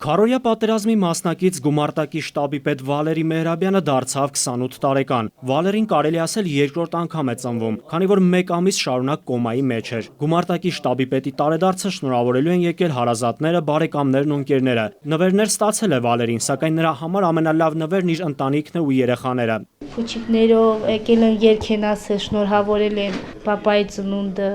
Քարորյա պատերազմի մասնակից գումարտակի շտաբի պետ Վալերի Մեհրաբյանը դարձավ 28 տարեկան։ Վալերին կարելի ասել երկրորդ անգամ է ծնվում, քանի որ մեկ ամիս շարունակ կոմայի մեջ էր։ Գումարտակի շտաբի պետի տարեդարձը շնորհավորելու են եկել հարազատները, բարեկամներն ու ընկերները։ Նվերներ ստացել է Վալերին, սակայն նրա համար ամենալավ նվերն իր ընտանիքն է ու երեխաները։ Փուչիկներով եկել են երգ են ասել, շնորհավորել են պապայի ծնունդը։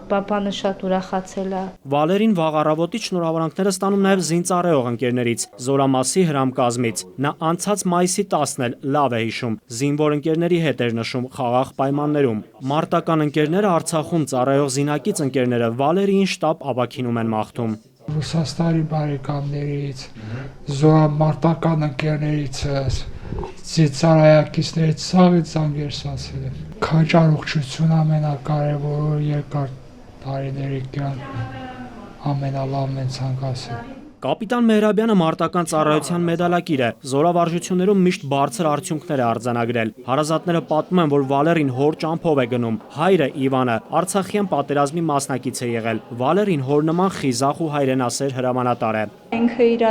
Պապանը շատ ուրախացել է։ Վալերին վաղ առավոտից շնորհավորանքները ստանում նաև զինծառայող ընկերներից, Զորամասի հրամկազմից։ Նա անցած մայիսի 10-ն էլ լավ է հիշում, զինվոր ընկերների հետ էր նշում խաղաղ պայմաններում։ Մարտական ընկերները Արցախում ծառայող զինակից ընկերները Վալերիին շտապ ապաքինում են մաղթում։ Ռուսաստանի բարեկամներից, զորամարտական ընկերներից, ծառայակիցներից սաղից անգերս ասել եմ։ Քաջառողջություն ամենակարևորը երկար տարիների կյան ամենալավն են ցանկացել։ Կապիտան Մեհրաբյանը մարտական ծառայության մեդալակիր է, զորավարժություններում միշտ բարձր արդյունքներ է արձանագրել։ Հարազատները պատմում են, որ Վալերին հոր ճամփով է գնում։ Հայրը Իվանը Արցախյան պատերազմի մասնակից է եղել։ Վալերին հոր նման խիզախ ու հայրենասեր հրամանատար է։ Ինքը իր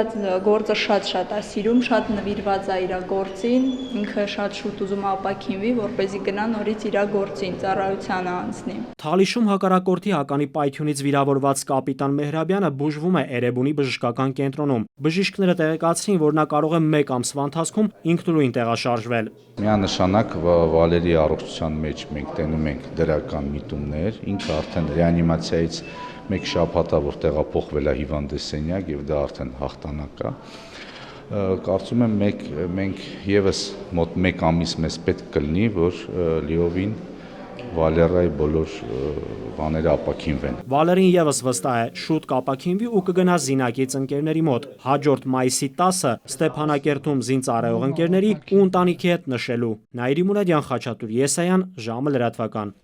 գործը շատ է սիրում, շատ նվիրված է իր գործին, ինքը շատ շուտ ուզում է ապաքինվի, որպեսզի գնա նորից իր գործին, ծառայությանը անցնի։ Թալիշում հակառակորդի հականի պայթյունից վիրավորված կապիտան Մեհրաբյանը բուժվում է Էրեբունի բժշկական կենտրոնում։ Բժիշկները տեղեկացրին, որ նա կարող է մեկ ամսվա ընթացքում ինքնուրույն տեղաշարժվել։ Միանշանակ Վալերի առողջության մեջ մենք տենում ենք դրական միտումներ, ինքը արդեն ռեանիմացիայից մեկ շաբաթա որ տեղափոխվել է հիվանդեսենյակ եւ դա արդեն հաղթանակ է։ Կարծում եմ մենք եւս մոտ մեկ ամիս մեզ պետք կլինի, որ լիովին Վալերայի բոլոր բաները ապաքինվեն։ Վալերին եւս վստահ է, շուտ կապաքինվի ու կգնա զինակից ընկերների մոտ։ Հաջորդ մայիսի 10-ը Ստեփանակերտում զինծառայող ընկերների ու ընտանիքի հետ նշելու։ Նաիրի Մուրադյան, Խաչատուր Եսայան, ժամը լրատվական։